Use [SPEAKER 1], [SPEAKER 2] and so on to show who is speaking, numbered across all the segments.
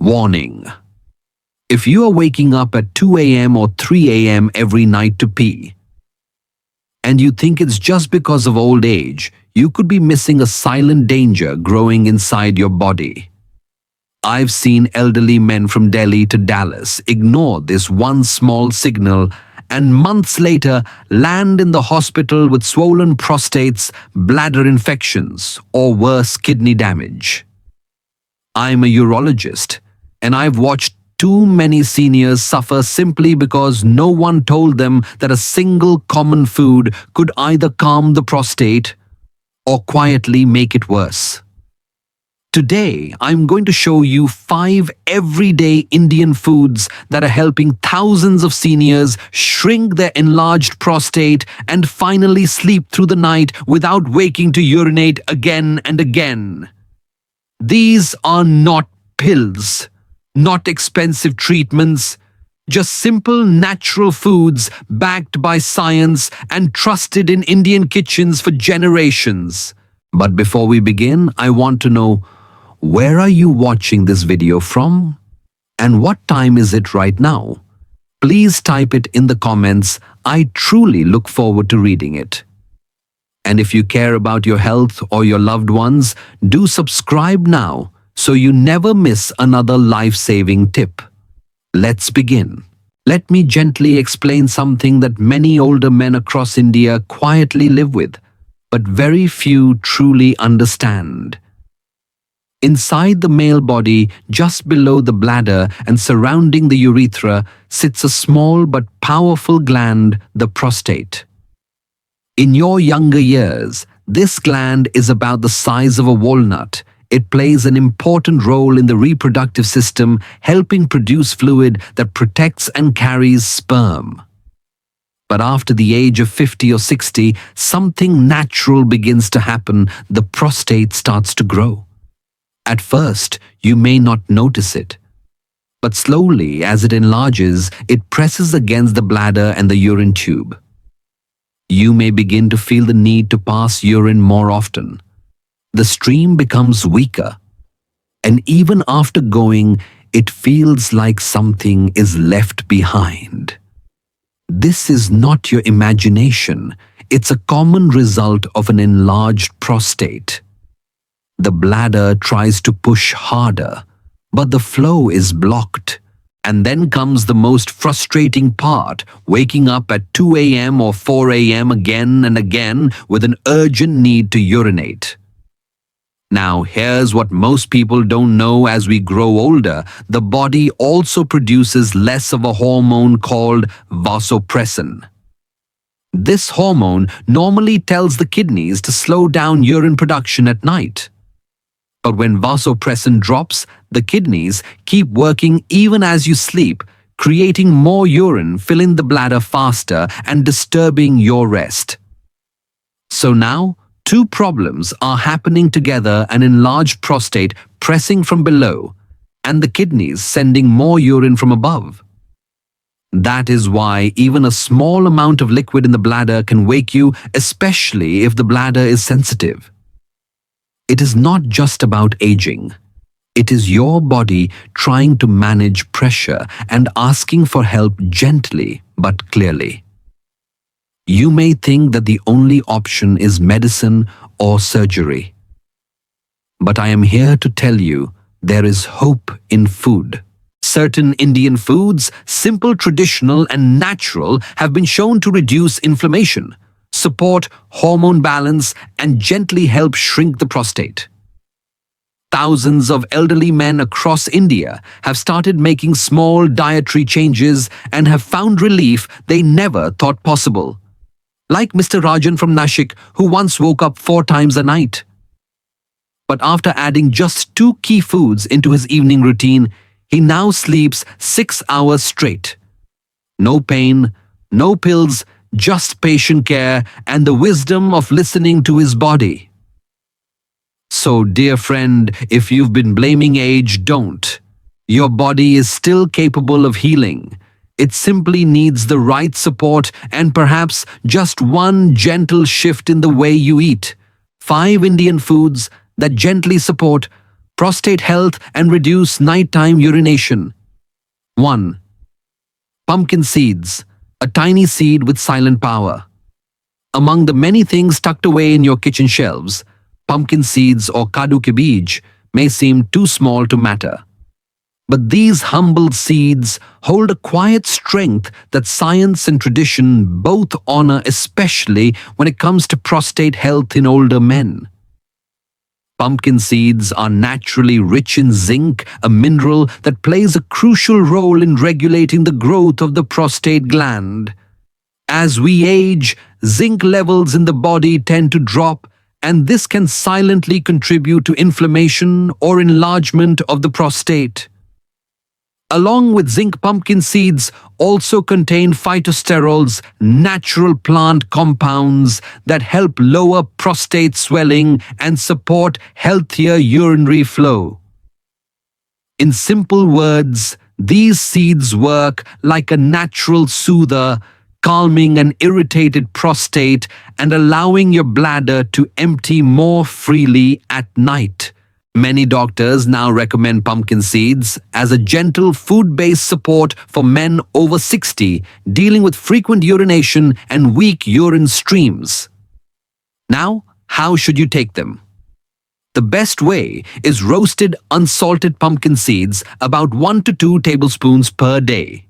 [SPEAKER 1] Warning: if you are waking up at 2 a.m. or 3 a.m. every night to pee, and you think it's just because of old age, you could be missing a silent danger growing inside your body. I've seen elderly men from Delhi to Dallas ignore this one small signal and months later land in the hospital with swollen prostates, bladder infections, or worse, kidney damage. I'm a urologist, and I've watched too many seniors suffer simply because no one told them that a single common food could either calm the prostate or quietly make it worse. Today, I'm going to show you 5 everyday Indian foods that are helping thousands of seniors shrink their enlarged prostate and finally sleep through the night without waking to urinate again and again. These are not pills, not expensive treatments, just simple natural foods backed by science and trusted in Indian kitchens for generations. But before we begin, I want to know, where are you watching this video from? And what time is it right now? Please type it in the comments. I truly look forward to reading it. And if you care about your health or your loved ones, do subscribe now so you never miss another life-saving tip. Let's begin. Let me gently explain something that many older men across India quietly live with, but very few truly understand. Inside the male body, just below the bladder and surrounding the urethra, sits a small but powerful gland, the prostate. In your younger years, this gland is about the size of a walnut. It plays an important role in the reproductive system, helping produce fluid that protects and carries sperm. But after the age of 50 or 60, something natural begins to happen. The prostate starts to grow. At first, you may not notice it, but slowly, as it enlarges, it presses against the bladder and the urine tube. You may begin to feel the need to pass urine more often. The stream becomes weaker, and even after going, it feels like something is left behind. This is not your imagination. It's a common result of an enlarged prostate. The bladder tries to push harder, but the flow is blocked. And then comes the most frustrating part, waking up at 2 a.m. or 4 a.m. again and again with an urgent need to urinate. Now, here's what most people don't know: as we grow older, the body also produces less of a hormone called vasopressin. This hormone normally tells the kidneys to slow down urine production at night. But when vasopressin drops, the kidneys keep working even as you sleep, creating more urine, filling the bladder faster and disturbing your rest. So now, 2 problems are happening together: an enlarged prostate pressing from below, and the kidneys sending more urine from above. That is why even a small amount of liquid in the bladder can wake you, especially if the bladder is sensitive. It is not just about aging. It is your body trying to manage pressure and asking for help gently but clearly. You may think that the only option is medicine or surgery. But I am here to tell you there is hope in food. Certain Indian foods, simple, traditional, and natural, have been shown to reduce inflammation, support hormone balance, and gently help shrink the prostate. Thousands of elderly men across India have started making small dietary changes and have found relief they never thought possible. Like Mr. Rajan from Nashik, who once woke up 4 times a night. But after adding just 2 key foods into his evening routine, he now sleeps 6 hours straight. No pain, no pills, just patient care and the wisdom of listening to his body. So, dear friend, if you've been blaming age, don't. Your body is still capable of healing. It simply needs the right support and perhaps just one gentle shift in the way you eat. 5 Indian foods that gently support prostate health and reduce nighttime urination. 1. Pumpkin seeds, a tiny seed with silent power. Among the many things tucked away in your kitchen shelves, pumpkin seeds or kadu ke beej may seem too small to matter. But these humble seeds hold a quiet strength that science and tradition both honor, especially when it comes to prostate health in older men. Pumpkin seeds are naturally rich in zinc, a mineral that plays a crucial role in regulating the growth of the prostate gland. As we age, zinc levels in the body tend to drop, and this can silently contribute to inflammation or enlargement of the prostate. Along with zinc, pumpkin seeds also contain phytosterols, natural plant compounds that help lower prostate swelling and support healthier urinary flow. In simple words, these seeds work like a natural soother, calming an irritated prostate and allowing your bladder to empty more freely at night. Many doctors now recommend pumpkin seeds as a gentle food-based support for men over 60 dealing with frequent urination and weak urine streams. Now, how should you take them? The best way is roasted unsalted pumpkin seeds, about 1 to 2 tablespoons per day.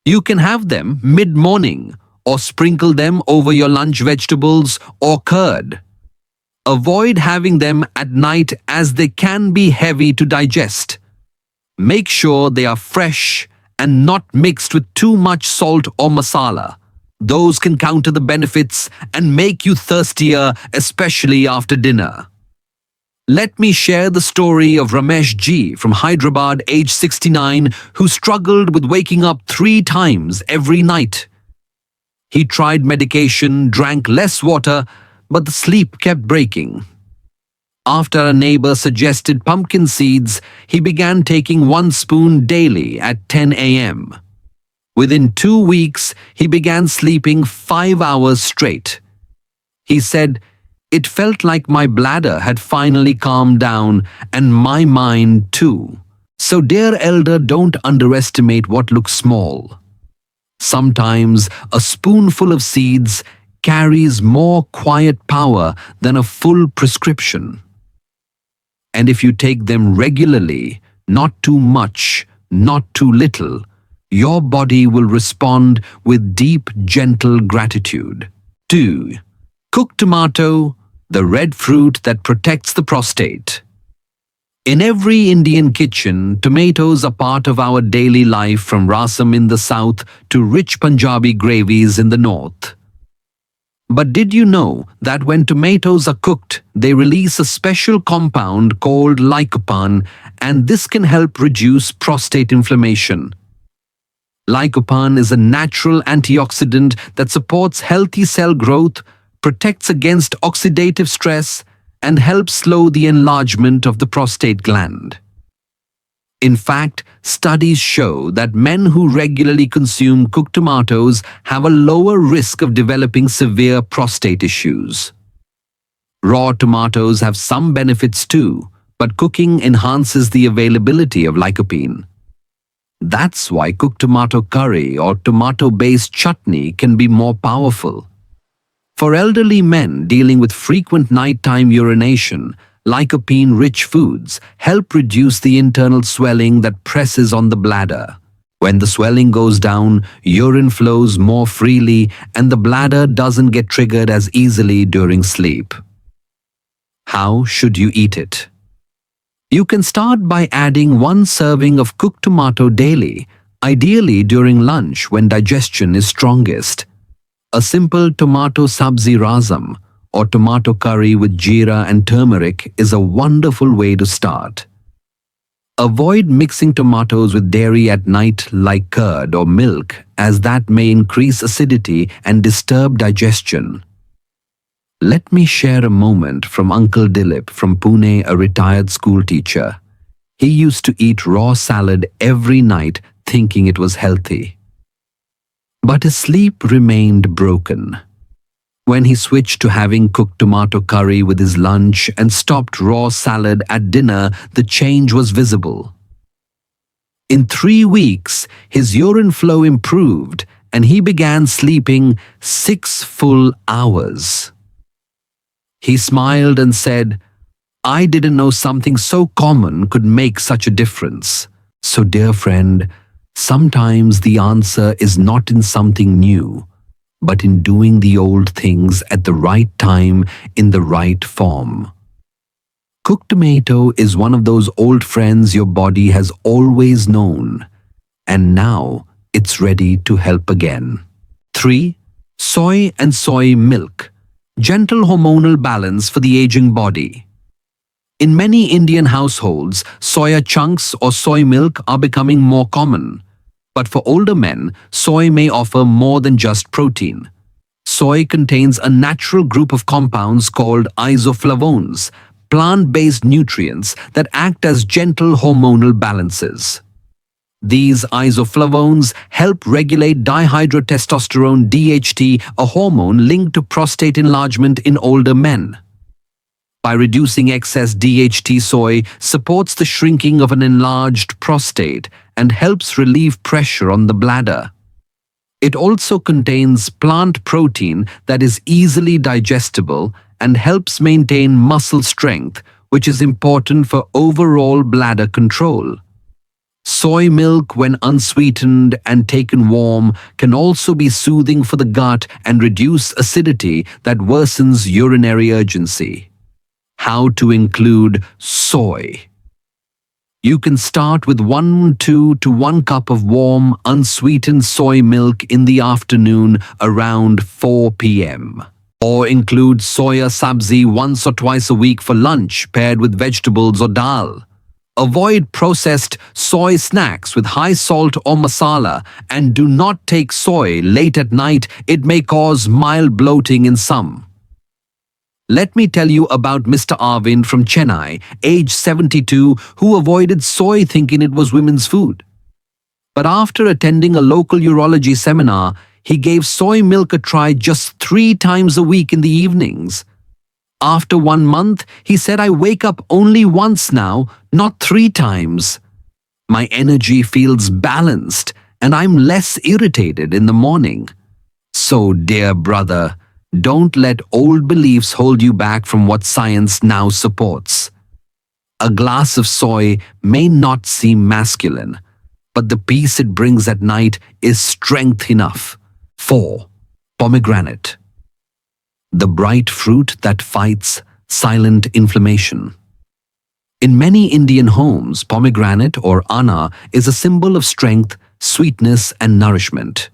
[SPEAKER 1] You can have them mid-morning or sprinkle them over your lunch vegetables or curd. Avoid having them at night as they can be heavy to digest. Make sure they are fresh and not mixed with too much salt or masala. Those can counter the benefits and make you thirstier, especially after dinner. Let me share the story of Ramesh Ji from Hyderabad, age 69, who struggled with waking up 3 times every night. He tried medication, drank less water, but the sleep kept breaking. After a neighbor suggested pumpkin seeds, he began taking 1 spoon daily at 10 a.m. Within 2 weeks, he began sleeping 5 hours straight. He said, "It felt like my bladder had finally calmed down and my mind too." So dear elder, don't underestimate what looks small. Sometimes a spoonful of seeds carries more quiet power than a full prescription. And if you take them regularly, not too much, not too little, your body will respond with deep, gentle gratitude. 2. Cooked tomato, the red fruit that protects the prostate. In every Indian kitchen, tomatoes are part of our daily life, from rasam in the south to rich Punjabi gravies in the north. But did you know that when tomatoes are cooked, they release a special compound called lycopene, and this can help reduce prostate inflammation? Lycopene is a natural antioxidant that supports healthy cell growth, protects against oxidative stress, and helps slow the enlargement of the prostate gland. In fact, studies show that men who regularly consume cooked tomatoes have a lower risk of developing severe prostate issues. Raw tomatoes have some benefits too, but cooking enhances the availability of lycopene. That's why cooked tomato curry or tomato-based chutney can be more powerful. For elderly men dealing with frequent nighttime urination, lycopene-rich foods help reduce the internal swelling that presses on the bladder. When the swelling goes down, urine flows more freely and the bladder doesn't get triggered as easily during sleep. How should you eat it? You can start by adding 1 serving of cooked tomato daily, ideally during lunch when digestion is strongest. A simple tomato sabzi rasam or tomato curry with jeera and turmeric is a wonderful way to start. Avoid mixing tomatoes with dairy at night like curd or milk, as that may increase acidity and disturb digestion. Let me share a moment from Uncle Dilip from Pune, a retired school teacher. He used to eat raw salad every night thinking it was healthy. But his sleep remained broken. When he switched to having cooked tomato curry with his lunch and stopped raw salad at dinner, the change was visible. In 3 weeks, his urine flow improved and he began sleeping 6 full hours. He smiled and said, "I didn't know something so common could make such a difference." So, dear friend, sometimes the answer is not in something new, but in doing the old things at the right time in the right form. Cooked tomato is one of those old friends your body has always known, and now it's ready to help again. 3. Soy and soy milk. Gentle hormonal balance for the aging body. In many Indian households, soya chunks or soy milk are becoming more common. But for older men, soy may offer more than just protein. Soy contains a natural group of compounds called isoflavones, plant-based nutrients that act as gentle hormonal balances. These isoflavones help regulate dihydrotestosterone DHT, a hormone linked to prostate enlargement in older men. By reducing excess DHT, soy supports the shrinking of an enlarged prostate and helps relieve pressure on the bladder. It also contains plant protein that is easily digestible and helps maintain muscle strength, which is important for overall bladder control. Soy milk, when unsweetened and taken warm, can also be soothing for the gut and reduce acidity that worsens urinary urgency. How to include soy. You can start with 2 to 1 cup of warm, unsweetened soy milk in the afternoon around 4 p.m. Or include soya sabzi once or twice a week for lunch paired with vegetables or dal. Avoid processed soy snacks with high salt or masala, and do not take soy late at night. It may cause mild bloating in some. Let me tell you about Mr. Arvind from Chennai, age 72, who avoided soy thinking it was women's food. But after attending a local urology seminar, he gave soy milk a try just 3 times a week in the evenings. After 1 month, he said, "I wake up only once now, not 3 times. My energy feels balanced and I'm less irritated in the morning." So, dear brother, don't let old beliefs hold you back from what science now supports. A glass of soy may not seem masculine, but the peace it brings at night is strength enough. 4. Pomegranate. The bright fruit that fights silent inflammation. In many Indian homes, pomegranate or anna is a symbol of strength, sweetness, and nourishment.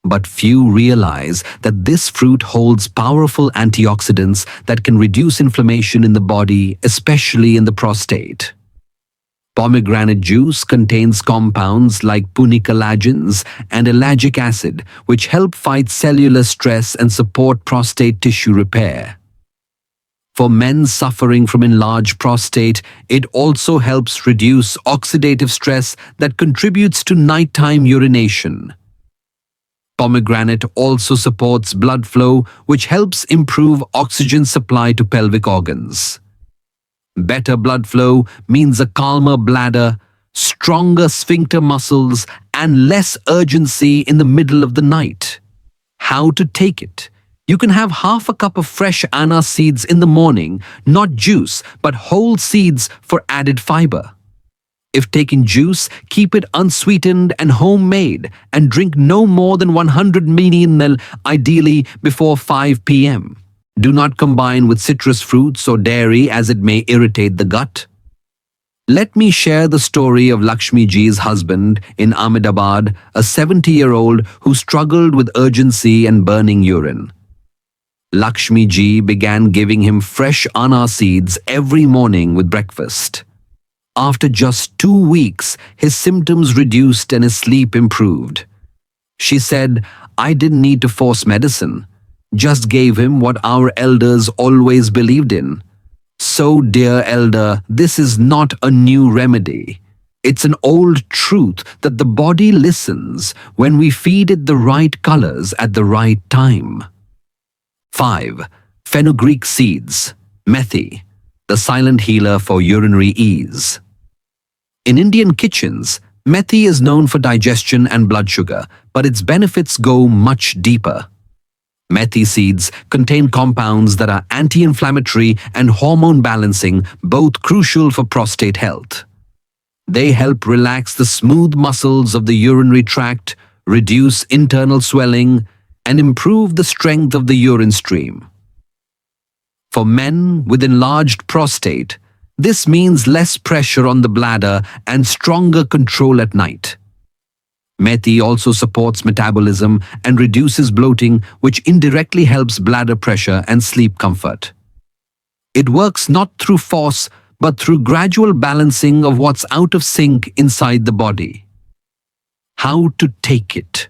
[SPEAKER 1] But few realize that this fruit holds powerful antioxidants that can reduce inflammation in the body, especially in the prostate. Pomegranate juice contains compounds like punicalagins and ellagic acid, which help fight cellular stress and support prostate tissue repair. For men suffering from enlarged prostate, it also helps reduce oxidative stress that contributes to nighttime urination. Pomegranate also supports blood flow, which helps improve oxygen supply to pelvic organs. Better blood flow means a calmer bladder, stronger sphincter muscles, and less urgency in the middle of the night. How to take it? You can have half a cup of fresh anna seeds in the morning, not juice, but whole seeds for added fiber. If taking juice, keep it unsweetened and homemade, and drink no more than 100 ml, ideally before 5 p.m. Do not combine with citrus fruits or dairy, as it may irritate the gut. Let me share the story of Lakshmi ji's husband in Ahmedabad, a 70-year-old who struggled with urgency and burning urine. Lakshmi ji began giving him fresh anna seeds every morning with breakfast. After just 2 weeks, his symptoms reduced and his sleep improved. She said, "I didn't need to force medicine, just gave him what our elders always believed in." So, dear elder, this is not a new remedy. It's an old truth that the body listens when we feed it the right colors at the right time. 5. Fenugreek seeds, methi, the silent healer for urinary ease. In Indian kitchens, methi is known for digestion and blood sugar, but its benefits go much deeper. Methi seeds contain compounds that are anti-inflammatory and hormone balancing, both crucial for prostate health. They help relax the smooth muscles of the urinary tract, reduce internal swelling, and improve the strength of the urine stream. For men with enlarged prostate, this means less pressure on the bladder and stronger control at night. Methi also supports metabolism and reduces bloating, which indirectly helps bladder pressure and sleep comfort. It works not through force, but through gradual balancing of what's out of sync inside the body. How to take it?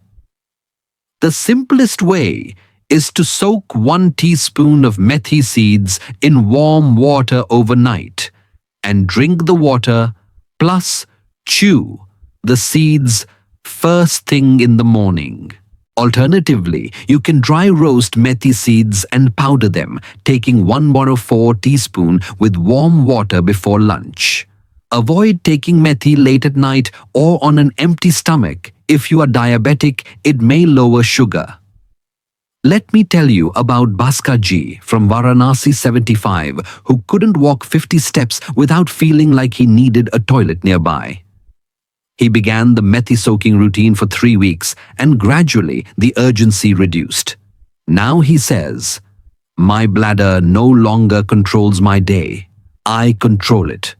[SPEAKER 1] The simplest way is to soak 1 teaspoon of methi seeds in warm water overnight and drink the water plus chew the seeds first thing in the morning. Alternatively, you can dry roast methi seeds and powder them, taking 1/4 teaspoon with warm water before lunch. Avoid taking methi late at night or on an empty stomach. If you are diabetic, it may lower sugar. Let me tell you about Bhaskar ji from Varanasi 75, who couldn't walk 50 steps without feeling like he needed a toilet nearby. He began the methi soaking routine for 3 weeks, and gradually the urgency reduced. Now he says, "My bladder no longer controls my day. I control it."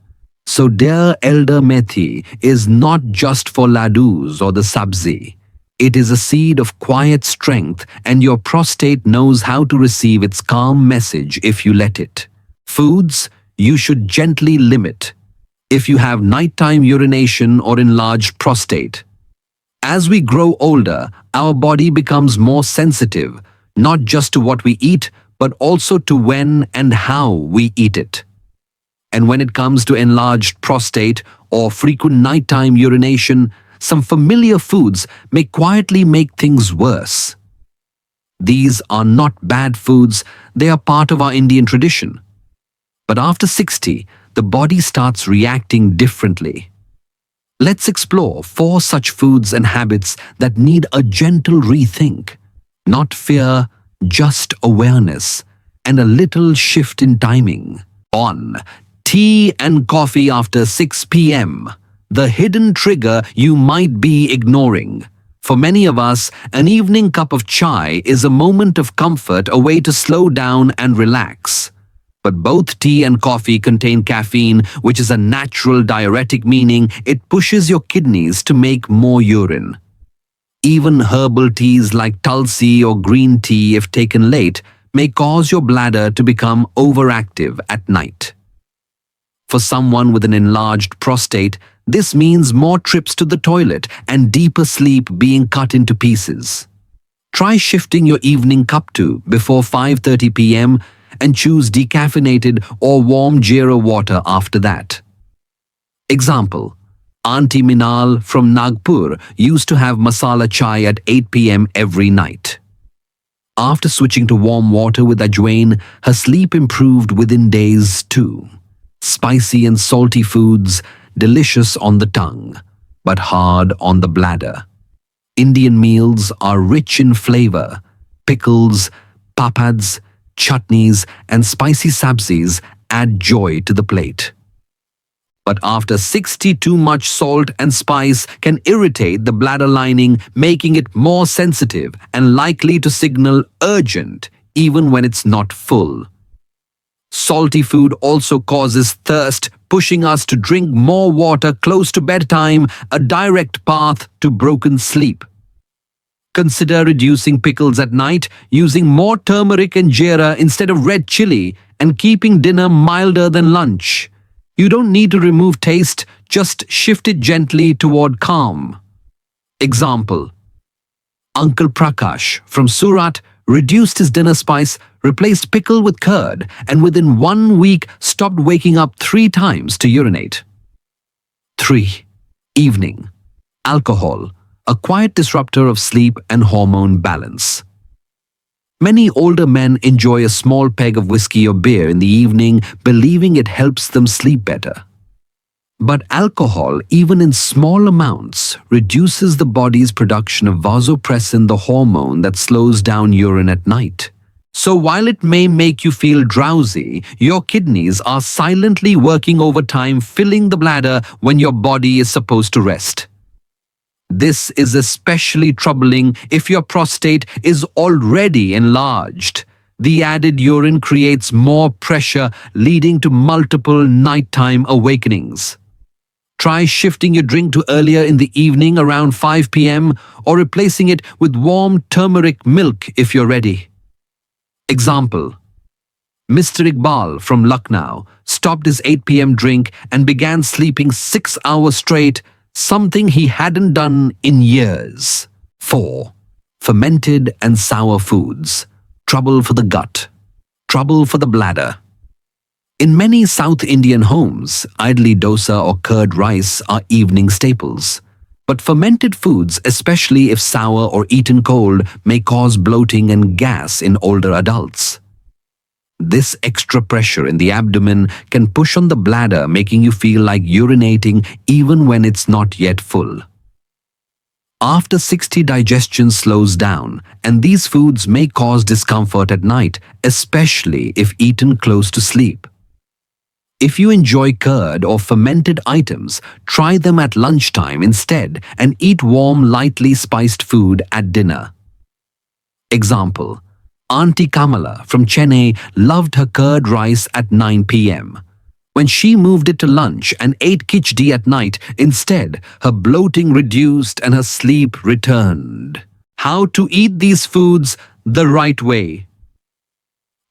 [SPEAKER 1] So dear elder methi is not just for laddus or the sabzi. It is a seed of quiet strength, and your prostate knows how to receive its calm message if you let it. Foods you should gently limit if you have nighttime urination or enlarged prostate. As we grow older, our body becomes more sensitive, not just to what we eat, but also to when and how we eat it. And when it comes to enlarged prostate or frequent nighttime urination, some familiar foods may quietly make things worse. These are not bad foods, they are part of our Indian tradition. But after 60, the body starts reacting differently. Let's explore 4 such foods and habits that need a gentle rethink. Not fear, just awareness, and a little shift in timing. 1. Tea and coffee after 6 p.m. The hidden trigger you might be ignoring. For many of us, an evening cup of chai is a moment of comfort, a way to slow down and relax. But both tea and coffee contain caffeine, which is a natural diuretic, meaning it pushes your kidneys to make more urine. Even herbal teas like tulsi or green tea, if taken late, may cause your bladder to become overactive at night. For someone with an enlarged prostate, this means more trips to the toilet and deeper sleep being cut into pieces. Try shifting your evening cup to before 5:30 p.m. and choose decaffeinated or warm jeera water after that. Example: Auntie Minal from Nagpur used to have masala chai at 8 p.m. every night. After switching to warm water with ajwain, her sleep improved within days too. Spicy and salty foods, delicious on the tongue, but hard on the bladder. Indian meals are rich in flavor. Pickles, papads, chutneys, and spicy sabzis add joy to the plate. But after 60, too much salt and spice can irritate the bladder lining, making it more sensitive and likely to signal urgent even when it's not full. Salty food also causes thirst, pushing us to drink more water close to bedtime, a direct path to broken sleep. Consider reducing pickles at night, using more turmeric and jeera instead of red chili, and keeping dinner milder than lunch. You don't need to remove taste, just shift it gently toward calm. Example: Uncle Prakash from Surat reduced his dinner spice, replaced pickle with curd, and within 1 week stopped waking up 3 times to urinate. 3. Evening. Alcohol, a quiet disruptor of sleep and hormone balance. Many older men enjoy a small peg of whiskey or beer in the evening, believing it helps them sleep better. But alcohol, even in small amounts, reduces the body's production of vasopressin, the hormone that slows down urine at night. So while it may make you feel drowsy, your kidneys are silently working overtime, filling the bladder when your body is supposed to rest. This is especially troubling if your prostate is already enlarged. The added urine creates more pressure, leading to multiple nighttime awakenings. Try shifting your drink to earlier in the evening around 5 p.m. or replacing it with warm turmeric milk if you're ready. Example: Mr. Iqbal from Lucknow stopped his 8 p.m. drink and began sleeping 6 hours straight, something he hadn't done in years. 4. Fermented and sour foods. Trouble for the gut. Trouble for the bladder. In many South Indian homes, idli dosa or curd rice are evening staples. But fermented foods, especially if sour or eaten cold, may cause bloating and gas in older adults. This extra pressure in the abdomen can push on the bladder, making you feel like urinating even when it's not yet full. After 60, digestion slows down, and these foods may cause discomfort at night, especially if eaten close to sleep. If you enjoy curd or fermented items, try them at lunchtime instead and eat warm, lightly spiced food at dinner. Example: Auntie Kamala from Chennai loved her curd rice at 9 p.m. When she moved it to lunch and ate khichdi at night instead, her bloating reduced and her sleep returned. How to eat these foods the right way,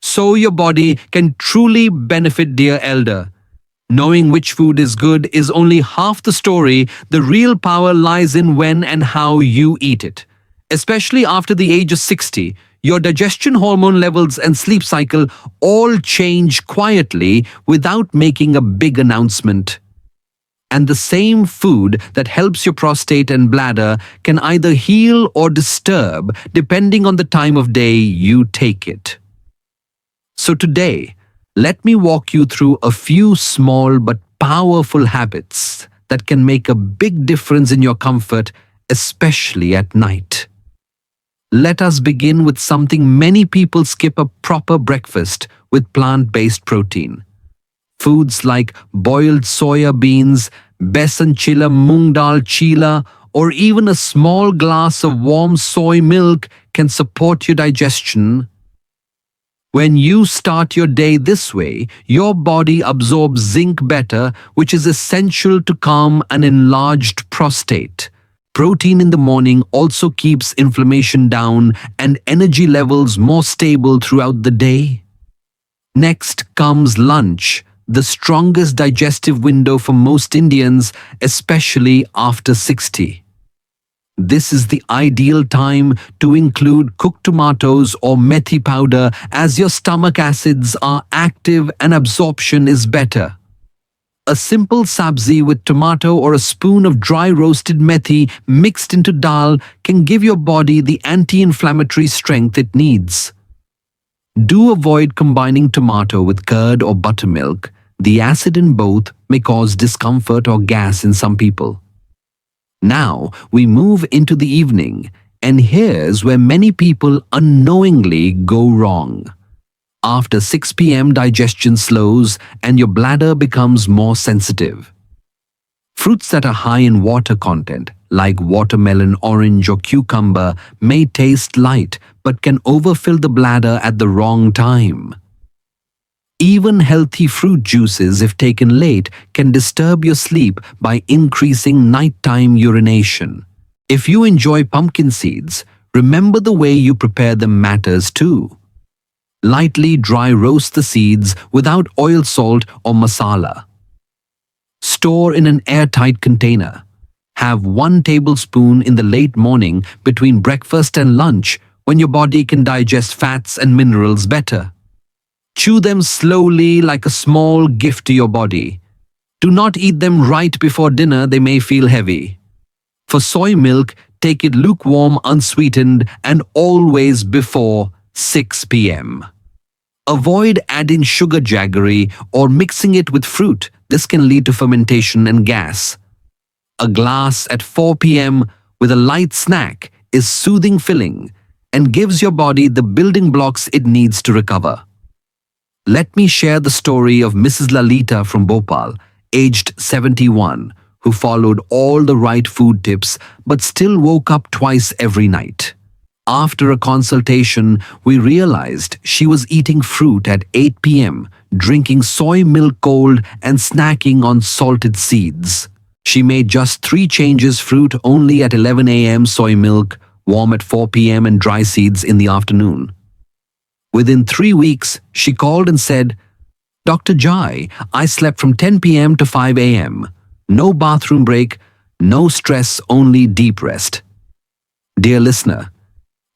[SPEAKER 1] so your body can truly benefit, dear elder. Knowing which food is good is only half the story. The real power lies in when and how you eat it. Especially after the age of 60, your digestion, hormone levels, and sleep cycle all change quietly without making a big announcement. And the same food that helps your prostate and bladder can either heal or disturb depending on the time of day you take it. So today, let me walk you through a few small but powerful habits that can make a big difference in your comfort, especially at night. Let us begin with something many people skip: a proper breakfast with plant-based protein. Foods like boiled soya beans, besan chilla, moong dal chila, or even a small glass of warm soy milk can support your digestion. When you start your day this way, your body absorbs zinc better, which is essential to calm an enlarged prostate. Protein in the morning also keeps inflammation down and energy levels more stable throughout the day. Next comes lunch, the strongest digestive window for most Indians, especially after 60. This is the ideal time to include cooked tomatoes or methi powder, as your stomach acids are active and absorption is better. A simple sabzi with tomato or a spoon of dry roasted methi mixed into dal can give your body the anti-inflammatory strength it needs. Do avoid combining tomato with curd or buttermilk. The acid in both may cause discomfort or gas in some people. Now we move into the evening, and here's where many people unknowingly go wrong. After 6 p.m., digestion slows and your bladder becomes more sensitive. Fruits that are high in water content, like watermelon, orange, or cucumber, may taste light but can overfill the bladder at the wrong time. Even healthy fruit juices, if taken late, can disturb your sleep by increasing nighttime urination. If you enjoy pumpkin seeds, remember the way you prepare them matters too. Lightly dry roast the seeds without oil, salt, or masala. Store in an airtight container. Have 1 tablespoon in the late morning between breakfast and lunch, when your body can digest fats and minerals better. Chew them slowly like a small gift to your body. Do not eat them right before dinner, they may feel heavy. For soy milk, take it lukewarm, unsweetened, and always before 6 p.m. Avoid adding sugar jaggery or mixing it with fruit. This can lead to fermentation and gas. A glass at 4 p.m. with a light snack is soothing, filling, and gives your body the building blocks it needs to recover. Let me share the story of Mrs. Lalita from Bhopal, aged 71, who followed all the right food tips but still woke up twice every night. After a consultation, we realized she was eating fruit at 8 p.m., drinking soy milk cold, and snacking on salted seeds. She made just 3 changes: fruit only at 11 a.m., soy milk warm at 4 p.m., and dry seeds in the afternoon. Within 3 weeks, she called and said, "Dr. Jai, I slept from 10 p.m. to 5 a.m. No bathroom break, no stress, only deep rest." Dear listener,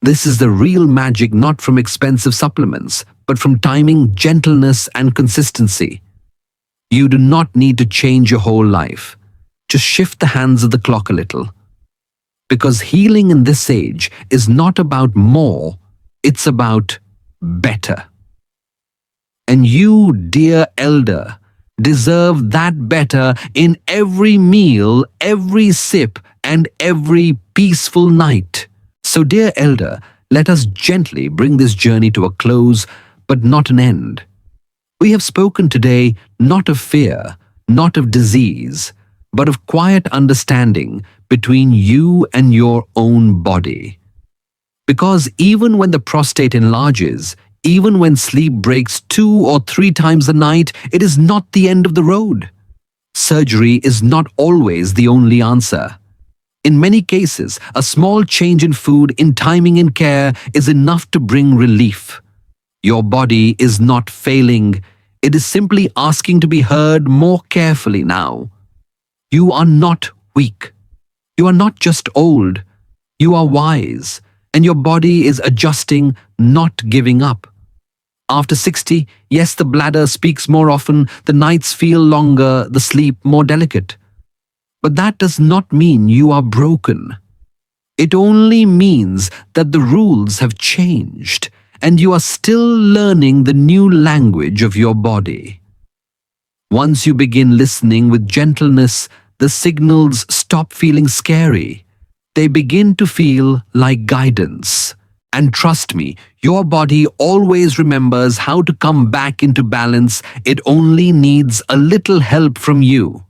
[SPEAKER 1] this is the real magic, not from expensive supplements, but from timing, gentleness, and consistency. You do not need to change your whole life. Just shift the hands of the clock a little. Because healing in this age is not about more, it's about better. And you, dear elder, deserve that better in every meal, every sip, and every peaceful night. So, dear elder, let us gently bring this journey to a close, but not an end. We have spoken today not of fear, not of disease, but of quiet understanding between you and your own body. Because even when the prostate enlarges, even when sleep breaks 2 or 3 times a night, it is not the end of the road. Surgery is not always the only answer. In many cases, a small change in food, in timing and care is enough to bring relief. Your body is not failing. It is simply asking to be heard more carefully now. You are not weak. You are not just old. You are wise, and your body is adjusting, not giving up. After 60, yes, the bladder speaks more often, the nights feel longer, the sleep more delicate. But that does not mean you are broken. It only means that the rules have changed, and you are still learning the new language of your body. Once you begin listening with gentleness, the signals stop feeling scary. They begin to feel like guidance. And trust me, your body always remembers how to come back into balance. It only needs a little help from you.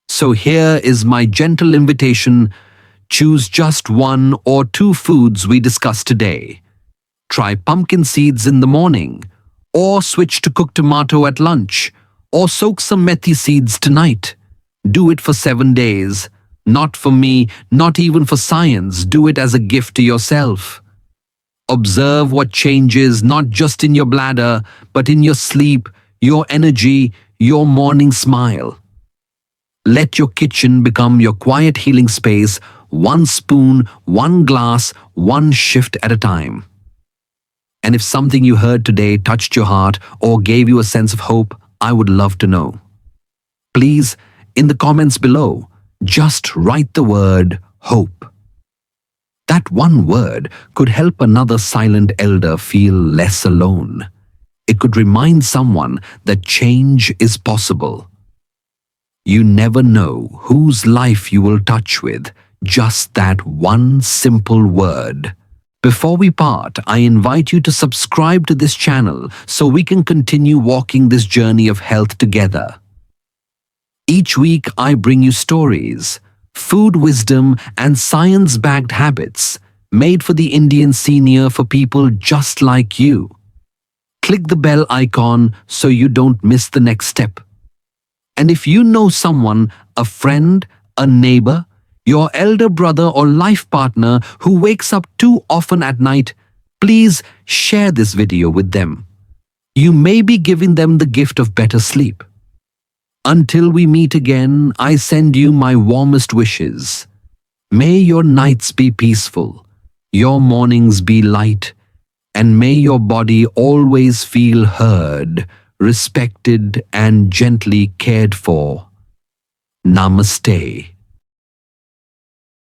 [SPEAKER 1] So here is my gentle invitation. Choose just 1 or 2 foods we discussed today. Try pumpkin seeds in the morning, or switch to cooked tomato at lunch, or soak some methi seeds tonight. Do it for 7 days. Not for me, not even for science. Do it as a gift to yourself. Observe what changes not just in your bladder, but in your sleep, your energy, your morning smile. Let your kitchen become your quiet healing space, 1 spoon, 1 glass, 1 shift at a time. And if something you heard today touched your heart or gave you a sense of hope, I would love to know. Please, in the comments below, just write the word hope. That one word could help another silent elder feel less alone. It could remind someone that change is possible. You never know whose life you will touch with just that one simple word. Before we part, I invite you to subscribe to this channel so we can continue walking this journey of health together. Each week I bring you stories, food wisdom, and science-backed habits made for the Indian senior, for people just like you. Click the bell icon so you don't miss the next step. And if you know someone, a friend, a neighbor, your elder brother or life partner who wakes up too often at night, please share this video with them. You may be giving them the gift of better sleep. Until we meet again, I send you my warmest wishes. May your nights be peaceful, your mornings be light, and may your body always feel heard, respected, and gently cared for. Namaste.